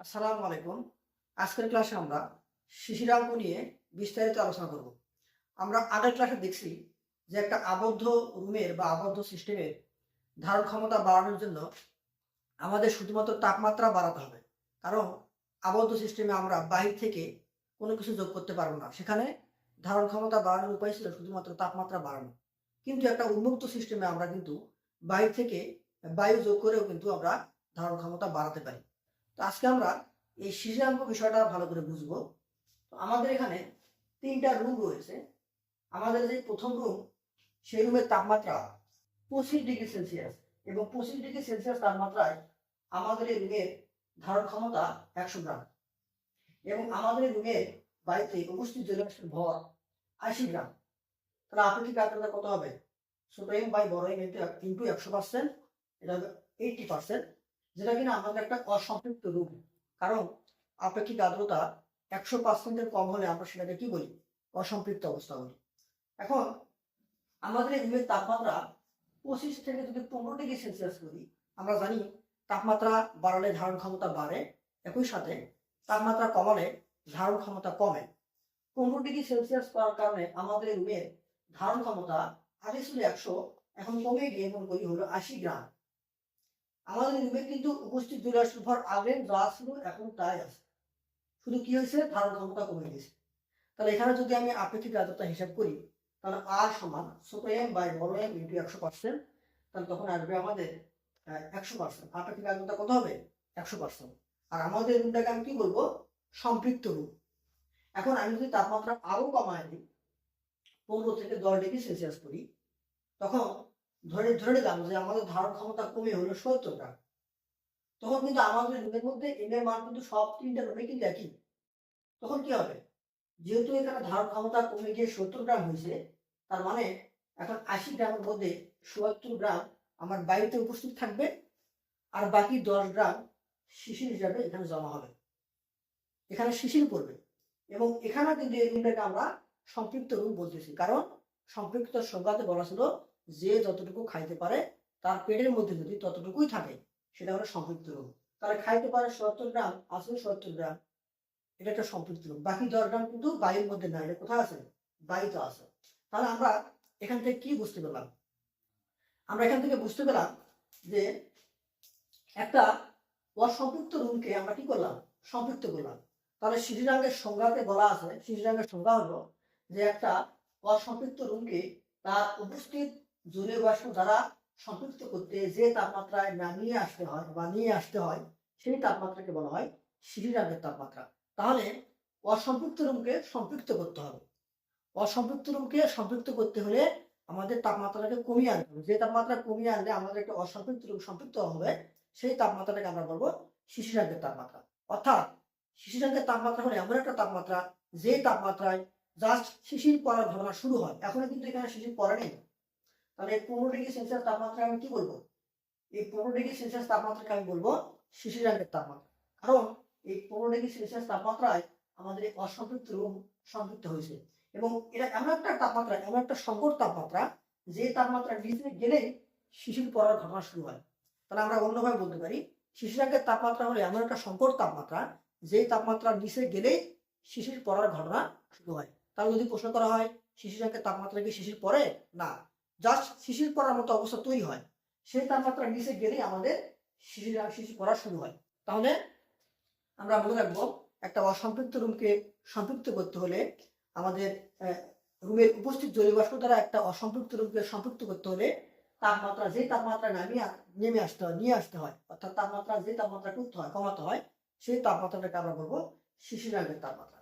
আসসালামু আলাইকুম। আজকের ক্লাসে আমরা শিশিরাঙ্ক নিয়ে বিস্তারিত আলোচনা করব। আমরা আগের ক্লাসে দেখছি যে একটা আবদ্ধ রুমের বা আবদ্ধ সিস্টেমের ধারণ ক্ষমতা বাড়ানোর জন্য আমাদের শুধুমাত্র তাপমাত্রা বাড়াতে হবে। কারণ আবদ্ধ সিস্টেমে আমরা বাহির থেকে কোনো কিছু যোগ করতে পারবো না। সেখানে ধারণ ক্ষমতা বাড়ানোর উপায় ছিল শুধুমাত্র তাপমাত্রা বাড়ানো। কিন্তু একটা উন্মুক্ত সিস্টেমে আমরা কিন্তু বাহির থেকে বায়ু যোগ করেও কিন্তু আমরা ধারণ ক্ষমতা বাড়াতে পারি। তো আজকে আমরা এই শিশিরাঙ্ক বিষয়টা ভালো করে বুঝবো। তো আমাদের এখানে ৩টা রুম রয়েছে। আমাদের যে প্রথম রুম, সেই রুমের তাপমাত্রা 25°C এবং 25°C তাপমাত্রায় আমাদের এই রুমের ধারণ ক্ষমতা 100 গ্রাম এবং আমাদের এই রুমের বাড়িতে উপস্থিত জলীয় ভর 80 গ্রাম। তাহলে আপেক্ষিক আর্দ্রতা কত হবে? ছোট এম বাই বড় এম ইন্টু 100%, এটা হবে 80%, যেটা কিনা আমাদের একটা অসম্পৃক্ত রূপ। কারণ আপেক্ষিক আর্দ্রতা 100%-এর কম হলে আমরা সেটাকে কি বলি? অসম্পৃক্ত অবস্থা বলি। এখন আমাদের এই রুমের তাপমাত্রা 25 থেকে যদি 15°C করি, আমরা জানি তাপমাত্রা বাড়ালে ধারণ ক্ষমতা বাড়ে, একই সাথে তাপমাত্রা কমালে ধারণ ক্ষমতা কমে। 15°C করার কারণে আমাদের রুমের ধারণ ক্ষমতা আগে ছিল 100, এখন কমে গিয়ে এখন করি হলো 80 গ্রাম। আমাদের রুমে কিন্তু উপস্থিত জলীয় ভর আগে যা ছিল এখন তাই আছে, শুধু কি হয়েছে? ধারণ ক্ষমতা কমে গেছে। তাহলে এখানে যদি আমি আপেক্ষিক আর্দ্রতা হিসাব করি, তাহলে আর সমান ছোট এম বাই বড় এম ইন্টু 100%, তাহলে তখন আসবে আমাদের 100%। আপেক্ষিক আর্দ্রতা কত হবে? 100%। আর আমাদের রুমটাকে আমি কি বলবো? সম্পৃক্ত রুম। এখন আমি যদি তাপমাত্রা আরো কমায় দিই, 15 থেকে 10°C করি, তখন ধরে নিলাম যে আমাদের ধারণ ক্ষমতা কমে হলো 70 গ্রাম। তখন কিন্তু আমাদের রুমের মধ্যে এম এর মান কিন্তু সব 3টা রুমে কিন্তু একই। তখন কি হবে? যেহেতু এখানে ধারণ ক্ষমতা কমে গিয়ে 70 গ্রাম হয়েছে, তার মানে এখন 80 গ্রামের মধ্যে ৭৭ গ্রাম আমার বাড়িতে উপস্থিত থাকবে, আর বাকি 10 গ্রাম শিশির হিসাবে এখানে জমা হবে, এখানে শিশির পড়বে। এবং এখানে কিন্তু এই রুমটাকে আমরা সম্পৃক্ত রুম বলতেছি, কারণ সম্পৃক্ত সংজ্ঞাতে বলা ছিল যে যতটুকু খাইতে পারে তার পেটের মধ্যে যদি ততটুকুই থাকে সেটা হলো সম্পৃক্ত রুম। তাহলে খাইতে পারে ৭০ গ্রাম, আছে ৭০ গ্রাম, এটা একটা সম্পৃক্ত রুম। বাকি 10 গ্রাম কিন্তু বায়ুর মধ্যে না, এটা কোথায় আছে? বায়ুতে আছে। তাহলে আমরা এখান থেকে কি বুঝতে পেলাম? আমরা এখান থেকে বুঝতে পেলাম যে একটা অসম্পৃক্ত রুমকে আমরা কি করলাম? সম্পৃক্ত করলাম। তাহলে শিশিরাঙ্গের সংজ্ঞাতে বলা আছে, শিশিরাঙ্গের সংজ্ঞা হলো যে একটা অসম্পৃক্ত রুমকে তার উপস্থিত জলীয় বাষ্প দ্বারা সম্পৃক্ত করতে যে তাপমাত্রায় নামিয়ে আসতে হয় বা নিয়ে আসতে হয়, সেই তাপমাত্রাকে বলা হয় শিশিরাঙ্গের তাপমাত্রা। তাহলে অসম্পৃক্ত রুমকে সম্পৃক্ত করতে হবে। অসম্পৃক্ত রুমকে সম্পৃক্ত করতে হলে আমাদের তাপমাত্রাটাকে কমিয়ে আনতে হবে। যে তাপমাত্রা কমিয়ে আনলে আমাদের একটা অসম্পৃক্ত রুম সম্পৃক্ত হবে, সেই তাপমাত্রাটাকে আমরা বলবো শিশিরাঙ্গের তাপমাত্রা। অর্থাৎ শিশিরাঙ্গের তাপমাত্রা হলো এমন একটা তাপমাত্রা যে তাপমাত্রায় জাস্ট শিশির পড়ার ঘটনা শুরু হয়। এখনো কিন্তু এখানে শিশির পড়ে নেই। তাহলে 15°C তাপমাত্রা আমি কি বলবো? এই 15°C তাপমাত্রাকে আমি বলবো শিশিরাঙ্গের তাপমাত্রা। কারণ এই 15°C তাপমাত্রায় আমাদের এই অসম্পৃক্ত রুম সম্পৃক্ত হয়েছে। এবং এটা এমন একটা তাপমাত্রা, এমন একটা সংকট তাপমাত্রা, যে তাপমাত্রা নিচে গেলেই শিশির পড়ার ঘটনা শুরু হয়। তাহলে আমরা অন্যভাবে বলতে পারি শিশিরাঙ্গের তাপমাত্রা হলো এমন একটা সংকট তাপমাত্রা, যে তাপমাত্রা নিচে গেলেই শিশির পড়ার ঘটনা শুরু হয়। তাহলে যদি প্রশ্ন করা হয় শিশিরাঙ্গের তাপমাত্রা কি শিশির পড়ে? না, জাস্ট শিশির পড়ার মতো অবস্থা তৈরি হয়। সেই তাপমাত্রা নিচে গেলেই আমাদের শিশির পড়া শুরু হয়। তাহলে আমরা মনে রাখবো একটা অসম্পৃক্ত রুমকে সম্পৃক্ত করতে হলে আমাদের রুমের উপস্থিত জলীয় বাষ্প দ্বারা একটা অসম্পৃক্ত রুমকে সম্পৃক্ত করতে হলে তাপমাত্রা যে তাপমাত্রা নেমে আসতে হয়, নিয়ে আসতে হয়, অর্থাৎ তাপমাত্রা যে তাপমাত্রা করতে হয়, কমাতে হয়, সেই তাপমাত্রাটাকে আমরা বলবো শিশিরাঙ্গের তাপমাত্রা।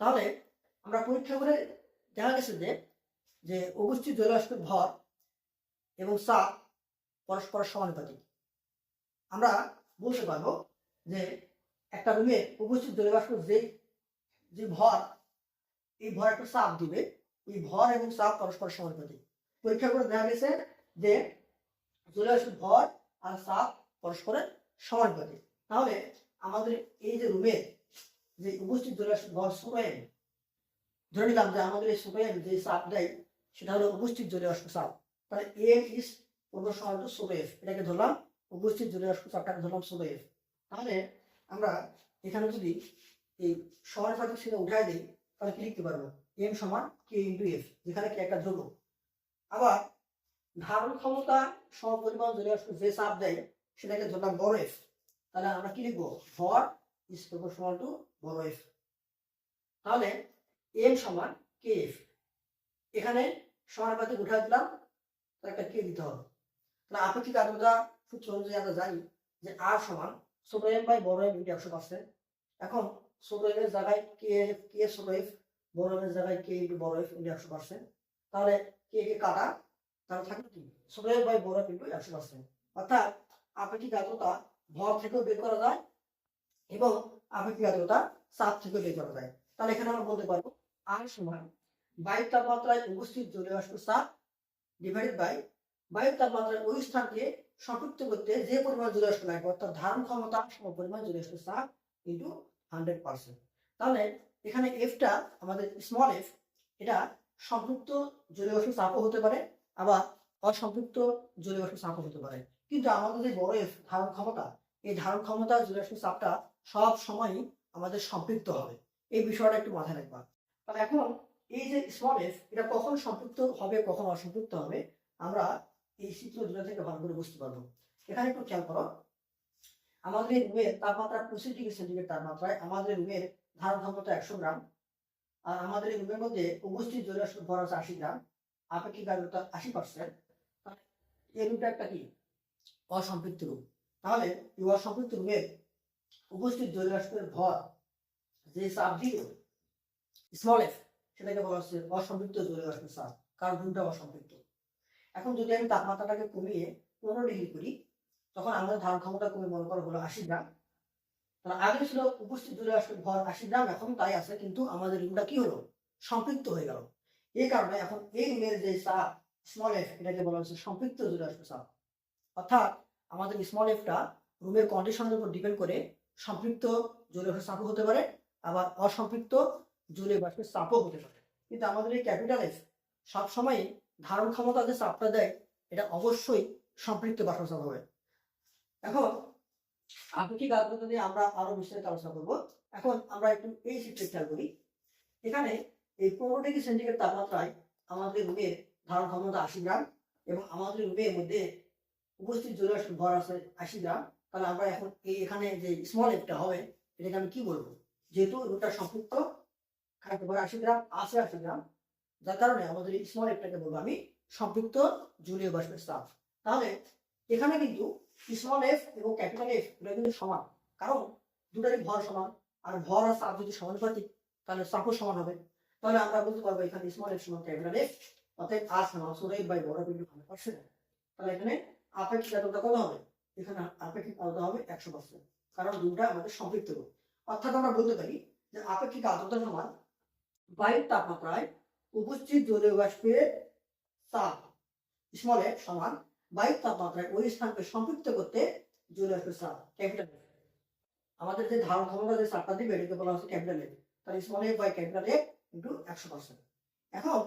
তাহলে আমরা পরীক্ষা করে দেখা গেছে যে উপস্থিত জলীয় বাষ্পের ভর এবং চাপ পরস্পর সমানুপাতিক। আমরা বলতে পারবো যে একটা রুমে উপস্থিত জলীয় বাষ্প যে ভর, এই ভর একটা চাপ দিবে, এই ভর এবং চাপ পরস্পর সমানুপাতিক। পরীক্ষা করে দেখা গেছে যে জলীয় বাষ্পের ভর আর চাপ পরস্পরের সমানুপাতিক। তাহলে আমাদের এই যে রুমে যে উপস্থিত জলীয় বাষ্পের ভর সোডিয়াম, ধরে নিলাম যে আমাদের এই সোডিয়াম যে চাপ দেয় সেটা হলো উপস্থিত জলীয় বাষ্প চাপ। তাহলে M is proportional to sodium, এটাকে ধরলাম উপস্থিত জলীয় বাষ্প চাপটাকে ধরলাম সোডিয়াম। তাহলে আমরা এখানে যদি এই সমানুপাতিক সেটা উঠায় দিই তাহলে কি লিখতে পারবো, এম সমান কে ইন্টু এফ, যেখানে কে একটা ধ্রুবক। আবার ধারণ ক্ষমতা সমপরিমাণ যদি যে চাপ দেয় সেটাকে ধরলাম বড় এফ, তাহলে আমরা কি লিখবো, ভর ইজ প্রপোর্শনাল টু বড় এফ। তাহলে এম সমান কে এফ, এখানে সমানুপাতিক উঠায় দিলাম, তাহলে একটা কে দিতে হবে। তাহলে আপেক্ষিক আর্দ্রতা সূত্র অনুযায়ী আমরা জানি যে আর সমান ছোট এম বাই বড় এম ইন্টু 100%। এখন ছোট এম এর জায়গায় কে কে ছোট এফ, বড় এম এর জায়গায় কে ইন্টু বড় এফ ইন্টু 100%। তাহলে কে কে কাটা, তাহলে থাকবে কি ছোট এফ বাই বড় এফ ইন্টু 100%। অর্থাৎ আপেক্ষিক আর্দ্রতা ভর থেকেও বের করা যায় এবং আপেক্ষিক আর্দ্রতা চাপ থেকেও বের করা যায়। তাহলে এখানে আমরা বলতে পারবো আর সমান বায়ুর তাপমাত্রায় উপস্থিত জলীয় বাষ্পের চাপ ডিভাইডেড বাই বায়ুর তাপমাত্রায় ওই স্থানকে সংযুক্ত করতে যে পরিমাণ জলীয় বাষ্প লাগবে, অর্থাৎ ধারণ ক্ষমতা সমপরিমাণ জলীয় বাষ্পের চাপ ইন্টু 100%। তাহলে এখানে এফটা আমাদের স্মল এফ, এটা সম্পৃক্ত জলীয় বাষ্পের চাপও হতে পারে, আবার অসম্পৃক্ত জলীয় বাষ্পের চাপও হতে পারে। কিন্তু আমাদের যে বড় এফ ধারণ ক্ষমতা, এই ধারণ ক্ষমতা জলীয় বাষ্পের চাপটা সব সময়ই আমাদের সম্পৃক্ত হবে, এই বিষয়টা একটু মাথায় রাখবা। তাহলে এখন এই যে স্মল এফ, এটা কখন সম্পৃক্ত হবে কখন অসম্পৃক্ত হবে আমরা এই চিত্র দুটো থেকে ভালো করে বুঝতে পারবো। এখানে একটু খেয়াল করো, আমাদের রুমের তাপমাত্রা 25°C তাপমাত্রায় আমাদের রুমের ধারণ ক্ষমতা 100 গ্রাম, আর আমাদের এই রুমের মধ্যে উপস্থিত জলীয় বাষ্পের ভর আছে 80 গ্রাম, আপেক্ষিক আর্দ্রতা 80%। এই রুমটা একটা কি অসম্পৃক্ত রূপ। তাহলে এই অসম্পৃক্ত রুমের উপস্থিত জলীয় বাষ্পের ভর যে চাপ দিল স্মল এফ, সেটাকে বলা হচ্ছে অসম্পৃক্ত জলীয় বাষ্পের চাপ, কারণ রুমটা অসম্পৃক্ত। এখন যদি আমি তাপমাত্রাটাকে কমিয়ে 15° করি, তখন আমাদের ধারণ ক্ষমতা কমে মনে করা হলো 80 গ্রাম। তাহলে আগে ছিল উপস্থিত জলীয় বাষ্পের ভর 80 গ্রাম, এখন তাই আছে, কিন্তু আমাদের রুমটা কি হলো, সম্পৃক্ত হয়ে গেল। এই কারণে এখন এই রুমের যে চাপ স্মল এফ, এটাকে বলা হচ্ছে সম্পৃক্ত জলীয় বাষ্পের চাপ। অর্থাৎ আমাদের স্মল এফটা রুমের কন্ডিশনের উপর ডিপেন্ড করে সম্পৃক্ত জলীয় বাষ্পের চাপও হতে পারে, আবার অসম্পৃক্ত জলীয় বাষ্পের চাপও হতে পারে। কিন্তু আমাদের এই ক্যাপিটাল এফ সবসময় ধারণ ক্ষমতা যে চাপটা দেয় এটা অবশ্যই সম্পৃক্ত বাষ্প চাপ হবে। এখন আপেক্ষিক আর্দ্রতা নিয়ে আমরা আরো বিস্তারিত আলোচনা করবো। এখন আমরা একটু এই চিত্রে খেয়াল করি, এখানে এই 15°C তাপমাত্রায় আমাদের রুমের ধারণ ক্ষমতা 80 গ্রাম এবং আমাদের রুমের মধ্যে উপস্থিত জলীয় বাষ্পের ভর আছে 80 গ্রাম। তাহলে আমরা এখন এখানে যে স্মল এফটা হবে এটাকে আমি কি বলবো, যেহেতু রুমটা সম্পৃক্ত খাইতে পারে 80 গ্রাম আছে 80 গ্রাম, যার কারণে আমাদের এই স্মল এফটাকে বলবো আমি সম্পৃক্ত জলীয় বাষ্পের চাপ। তাহলে এখানে কিন্তু স্মল এফ এবং ক্যাপিটাল এফ এটা কিন্তু সমান, কারণ দুটারই ভর সমান, আর ভর আর চাপ যদি সমানুপাতিক তাহলে চাপও সমান হবে। তাহলে আমরা বলতে পারবো এখানে স্মল এফ সমান ক্যাপিটাল এফ, অর্থাৎ আর সমান ছোট এফ বাই বড় এফ ইন্টু 100%। তাহলে এখানে আপেক্ষিক আর্দ্রতা কত হবে, এখানে আপেক্ষিক আর্দ্রতা হবে 100%, কারণ দুটা আমাদের সম্পৃক্ত রূপ। অর্থাৎ আমরা বলতে পারি যে আপেক্ষিক আর্দ্রতা সমান বায়ুর তাপমাত্রায় উপস্থিত জলীয় বাষ্পের চাপ স্মল এফ সমান বায়ুর তাপমাত্রায় ওই স্থানকে সম্পৃক্ত করতে জলীয় বাষ্পের চাপ ক্যাপিটাল এফ। আমাদের যে ধারণ ক্ষমতা যে চাপটা দিবে এটাকে বলা হচ্ছে ক্যাপিটাল এফ, তাহলে small F by capital F into 100%। এখন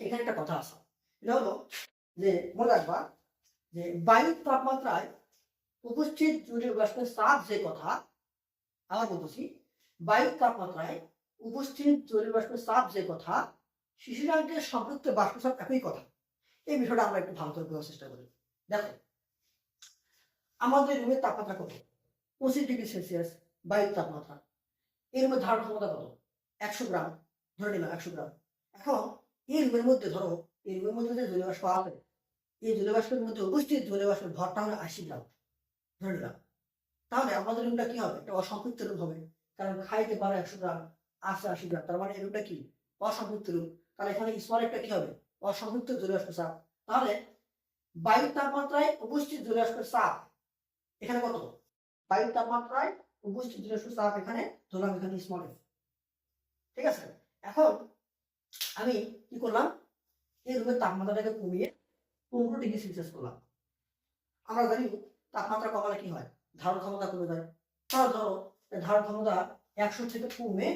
এখানে একটা কথা আছে, এটা হলো যে মনে রাখবা যে বায়ুর তাপমাত্রায় উপস্থিত জলীয় বাষ্পের চাপ যে কথা, আবার বলতেছি বায়ুর তাপমাত্রায় উপস্থিত জলীয় বাষ্পের চাপ যে কথা, শিশিরাঙ্কের সম্পৃক্ত বাষ্প চাপ একই কথা। এই বিষয়টা আমরা একটু ভালো করে বোঝার চেষ্টা করি। দেখো আমাদের রুমের তাপমাত্রা কত, 25°C বায়ুর তাপমাত্রা, এর মধ্যে ধারণ ক্ষমতা কত 100 গ্রাম, ধরে নিলাম 100 গ্রাম। এখন এই রুমের মধ্যে ধরো এই রুমের মধ্যে যে জলীয় বাষ্প আছে, এই জলীয় বাষ্পের মধ্যে উপস্থিত জলীয় বাষ্পের ভরটা হলো 80 গ্রাম ধরে নিলাম। তাহলে আমাদের রুমটা কি হবে, একটা অসম্পৃক্ত রূপ হবে, কারণ খাইতে পারে 100 গ্রাম আছে 80 গ্রাম, তার মানে এই রুমটা কি অসম্পৃক্ত রূপ। তাহলে এখানে স্মল একটা কি হবে, অসম্পৃক্ত জলীয় বাষ্পের চাপ। তাহলে বায়ুর তাপমাত্রায় উপস্থিত জলীয় বাষ্পের চাপ এখানে কত, বায়ুর তাপমাত্রায় উপস্থিত জলীয় বাষ্পের চাপ এখানে ধরলাম এখানে স্মল এফ, ঠিক আছে। এখন আমি কি করলাম, এই রুমের তাপমাত্রাটাকে কমিয়ে 15°C করলাম। আমরা জানি তাপমাত্রা কমালে কি হয়, ধারণ ক্ষমতা কমে যায়। তাহলে ধরো ধারণ ক্ষমতা 100 থেকে কমে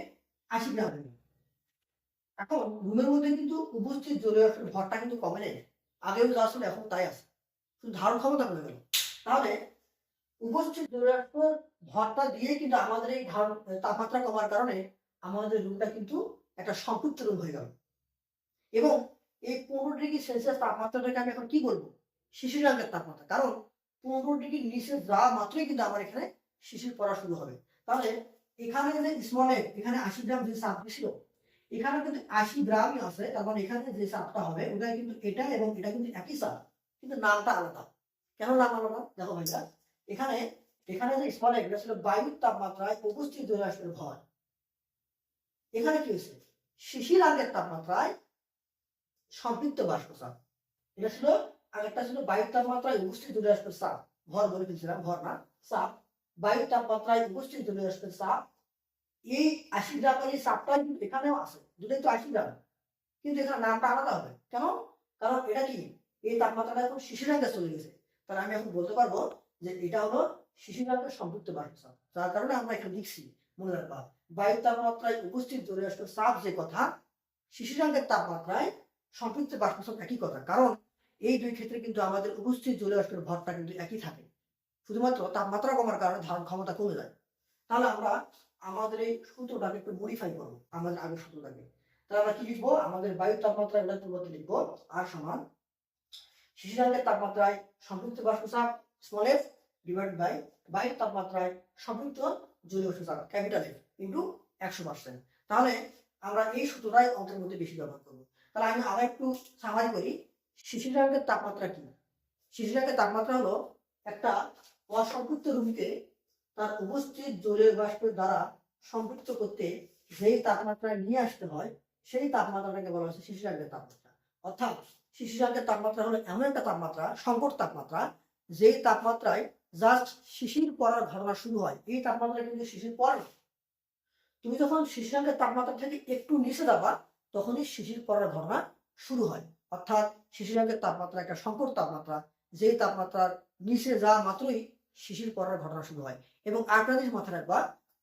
80 গ্রাম হয়ে গেল। এখন রুমের মধ্যে কিন্তু উপস্থিত জলীয় বাষ্পের ভরটা কিন্তু কমে নেই, আগেও যা আসলে এখন তাই আছে, শুধু ধারণ ক্ষমতা কমে গেল। তাহলে উপস্থিত জলীয়বাষ্পের ভরটা দিয়ে কিন্তু আমাদের এই তাপমাত্রা কমার কারণে আমাদের রুমটা কিন্তু একটা সম্পৃক্ত রুম হয়ে গেল। এবং এই 15°C তাপমাত্রাটাকে আমি এখন কি বলবো? শিশিরাঙ্কের তাপমাত্রা। কারণ 15°C নিচে যাওয়া মাত্রই কিন্তু আমার এখানে শিশির পড়া শুরু হবে। তাহলে এখানে যে স্মল f, এখানে 80 গ্রাম যে চাপ ছিল, এখানে কিন্তু 80 গ্রামই আছে। তার মানে এখানে যে চাপটা হবে ওটা কিন্তু এটা এবং এটা কিন্তু একই চাপ, কিন্তু নামটা আলাদা। কেন নাম আলাদা? দেখো ভাইয়া, এখানে এখানে যে স্মল f, এটা ছিল বায়ুর তাপমাত্রায় উপস্থিত জলীয়বাষ্পের ভর। এখানে কি হয়েছে? শিশিরাঙ্কের তাপমাত্রায় সম্পৃক্ত বাষ্পচাপ। এটা ছিল, আগেরটা ছিল বায়ুর তাপমাত্রায় উপস্থিত জলীয়বাষ্পের চাপ। ভর বলে ফেলছিলাম, ভর না, চাপ। বায়ুর তাপমাত্রায় উপস্থিত জলীয়বাষ্পের চাপ। এই 80 গ্রামের এই চাপটা কিন্তু এখানেও আছে, দুটোই তো 80 গ্রাম, কিন্তু এখানে নামটা আলাদা হবে। কেন? কারণ এটা কি, এই তাপমাত্রাটা এখন শিশিরাঙ্কে চলে গেছে। তাহলে আমি এখন বলতে পারবো যে এটা হলো শিশিরাঙ্কের সম্পৃক্ত বাষ্পচাপ। যার কারণে আমরা এখানে লিখছি, মনে রাখবা, বায়ুর তাপমাত্রায় উপস্থিত জলীয়বাষ্পের চাপ যে কথা, শিশিরাঙ্কের তাপমাত্রায় সম্পৃক্ত বাষ্পচাপ একই কথা। কারণ এই দুই ক্ষেত্রে কিন্তু আমাদের উপস্থিত জলীয়বাষ্পের ভরটা কিন্তু একই থাকে, শুধুমাত্র তাপমাত্রা কমার কারণে ধারণ ক্ষমতা কমে যায়। তাহলে আমরা আমাদের এই সূত্রটাকে একটু মডিফাই করবো, আমাদের আগের সূত্রটাকে। তাহলে আমরা কি লিখবো? আমাদের বায়ুর তাপমাত্রা এটার পরিবর্তে লিখবো আর সমান শিশিরাঙ্কের তাপমাত্রায় সম্পৃক্ত বাষ্পচাপ স্মল f ডিভাইড বাই বায়ুর তাপমাত্রায় সম্পৃক্ত জলীয় বাষ্পচাপ ক্যাপিটাল F ইন্টু 100%। তাহলে আমরা এই সূত্রটাই অঙ্কের মধ্যে বেশি ব্যবহার করবো। তাহলে আমি আবার একটু সামারি করি। শিশিরাঙ্কের তাপমাত্রা কি? শিশিরাঙ্কের তাপমাত্রা হলো একটা অসম্পৃক্ত রুমকে তার উপস্থিত জলীয় বাষ্পের দ্বারা সম্পৃক্ত করতে যেই তাপমাত্রায় নিয়ে আসতে হয়, সেই তাপমাত্রাটাকে বলা হচ্ছে শিশিরাঙ্কের তাপমাত্রা। অর্থাৎ শিশিরাঙ্কের তাপমাত্রা হলো এমন একটা তাপমাত্রা, সংকট তাপমাত্রা, যেই তাপমাত্রায় জাস্ট শিশির পড়ার ঘটনা শুরু হয়। এই তাপমাত্রায় কিন্তু শিশির পড়ে না। তুমি যখন শিশিরাঙ্কের তাপমাত্রা থেকে একটু নিচে যাবা, তখনই শিশির পড়ার ঘটনা শুরু হয়। অর্থাৎ শিশিরাঙ্কের তাপমাত্রা একটা সংকট তাপমাত্রা, যেই তাপমাত্রার নিচে যাওয়া মাত্রই শিশির পড়ার ঘটনা শুরু হয়। এবং আরেকটা জিনিস মাথায় রাখবা,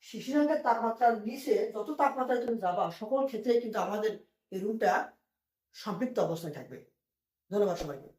শিশিরাঙ্কের তাপমাত্রার নিচে যত তাপমাত্রায় তুমি যাবা, সকল ক্ষেত্রে কিন্তু আমাদের এই রুমটা সম্পৃক্ত অবস্থায় থাকবে। ধন্যবাদ সবাইকে।